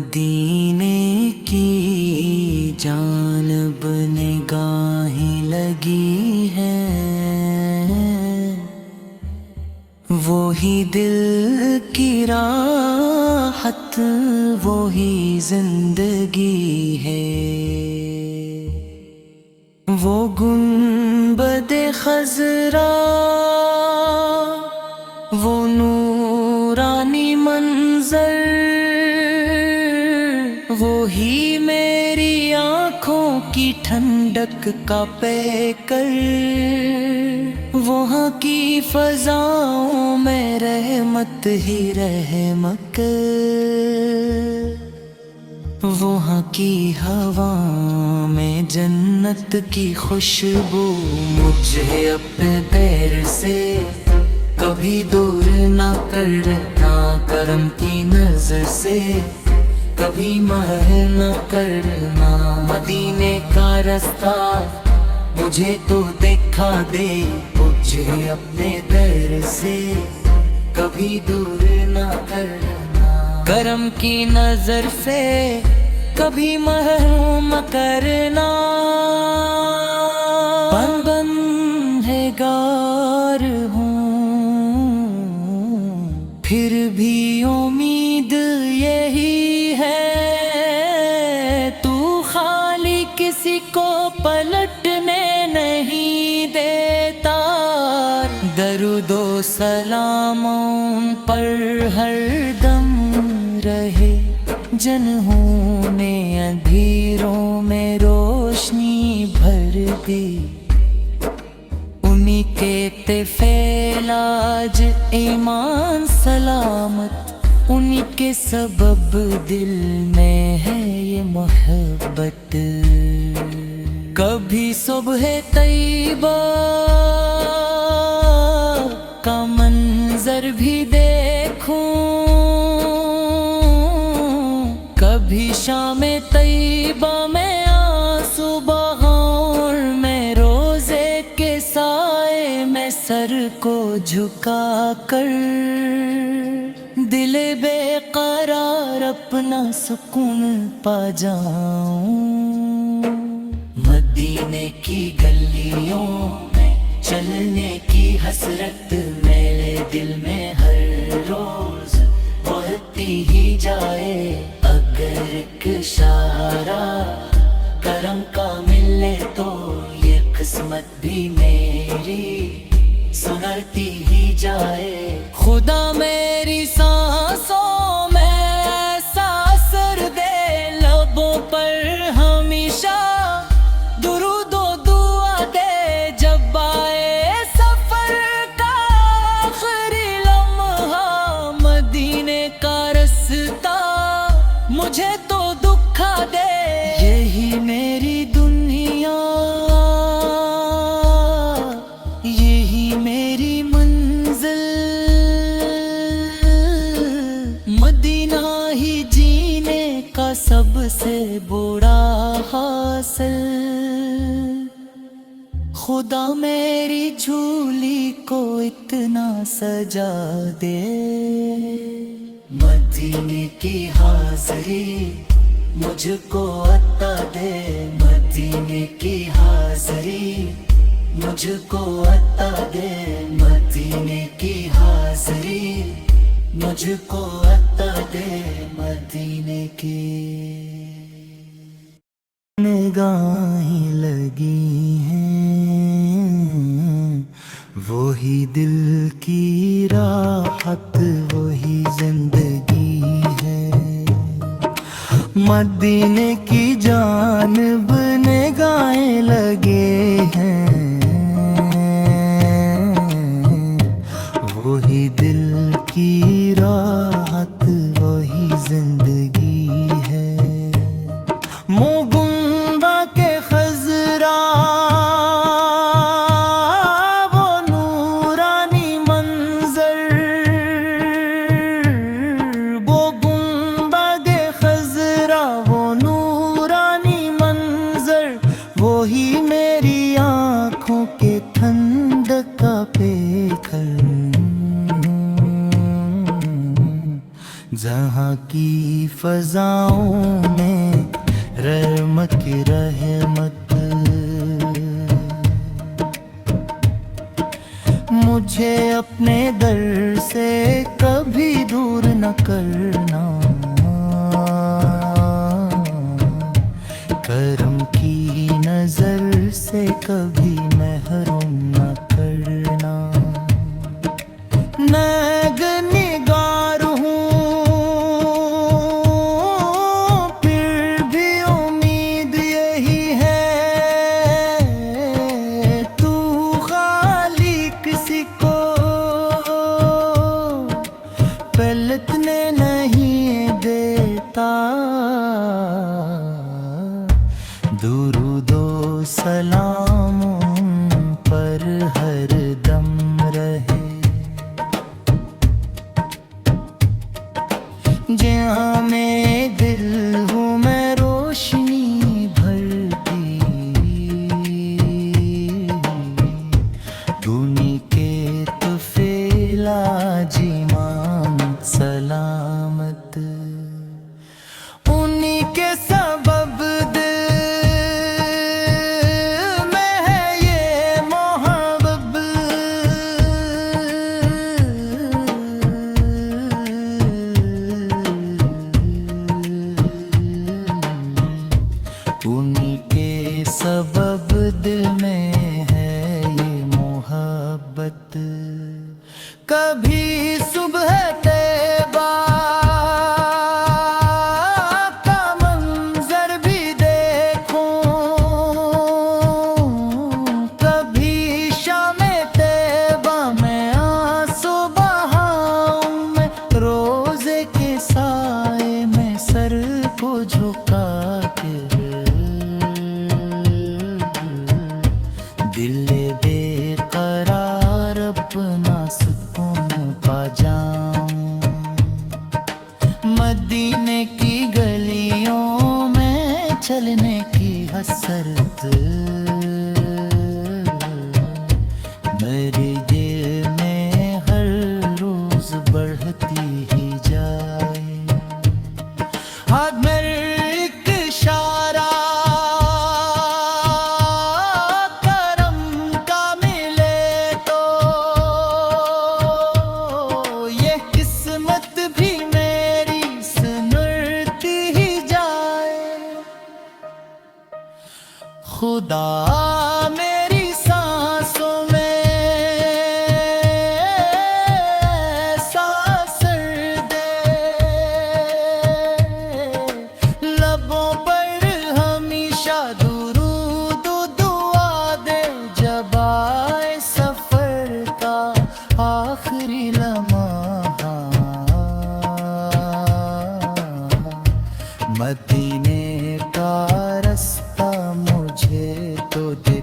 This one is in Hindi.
मदीने की जानब निगाहें लगी हैं, वो ही दिल की राहत, वो ही जिंदगी है। वो गुंबदे खजरा, वो नूरानी मंजर, वो ही मेरी आँखों की ठंडक का पैकर। वहाँ की फजाओं में रहमत ही रहमत, वहाँ की हवा में जन्नत की खुशबू। मुझे अपने पैर से कभी दूर ना करना, करम की नजर से कभी महल न करना। मदीने का रास्ता मुझे तो दिखा दे, मुझे अपने दर से कभी दूर न करना। करम की नजर से कभी महरूम करना। बंदगार हूँ फिर भी उम्मीद यही है, तू खाली किसी को पलटने नहीं देता। दरूदो सलामों पर हरदम रहे, जन्हों ने अंधेरों में रोशनी भर दी। उन्हीं के फैलाज ईमान सलामत, उन्हीं के सबब दिल में है ये मोहब्बत। कभी सुबह तैयबा का मंजर भी देखूं, कभी शाम तैयबा में आंसू बहाऊं, मैं रोजे के साए में सर को झुका कर दिल बेकरार अपना सुकून पा जाऊं। मदीने की गलियों में चलने की हसरत मेरे दिल में हर रोज बढ़ती ही जाए। अगर एक इशारा करम का मिले तो ये किस्मत भी मेरी सुनरती ही जाए। खुदा मेरी सांसों में ऐसा असर दे, लबों पर हमेशा दुरूदो दुआ दे। जब आए सफर का आखिरी लम्हा, मदीने का रास्ता मुझे तो दुखा दे। यही मेरी दुनिया, यही मेरी मंजिल, मदीना ही जीने का सबसे बड़ा हासिल। खुदा मेरी झूली को इतना सजा दे, मदीने की हाज़री मुझको अता दे। मदीने की हाज़री मुझको अता दे, मदीने की हाज़री मुझको अता दे। मदीने की निगाहें लगी हैं, वो ही दिल की राहत, वो ही जिंदगी है। मदीने की जानब निगाहें लगे हैं, वो ही दिल की राहत, वो ही जिंदगी है। मोगुंबा के खजरा, वो नूरानी मंजर, वो गुंबद खजरा, वो नूरानी मंजर, वो ही मेरी आँखों के ठंडक का पेखर। जहाँ यहाँ की फजाओं में रहमत की रहमत। मुझे अपने दर से कभी दूर न करना, करम की नजर से कभी महरूम न करना। नेगनिगार हूँ फिर भी उम्मीद यही है, तू खाली किसी को पलटने नहीं देता। दुरूदो सलाम उन पर हर दम रहे, जहाँ मैं दिल हूँ मैं रोशनी भरती। उन्हीं के तो फेला जीमान सलामत, उन्हीं के सबब उन्हीं के सबब दिल में है ये मोहब्बत। कभी सुबह तैबा का मंजर भी देखूं, कभी शामे तैबा में आंसू बहाऊं, मैं रोजे के साए में सर को झुका के दिल बेकरार अपना सुकून पा जाऊं। मदीने की गलियों में चलने की हसरत मेरे दिल में हर रोज बढ़ती ही जाए। हाथ मेरे एक इशारा खुदा मेरी सांसों में सांस दे, लबों पर हमेशा दुरूद दुआ दे, जब आए सफर का आखिरी लम्हा। मदीने का रास्ता मुझे तो दे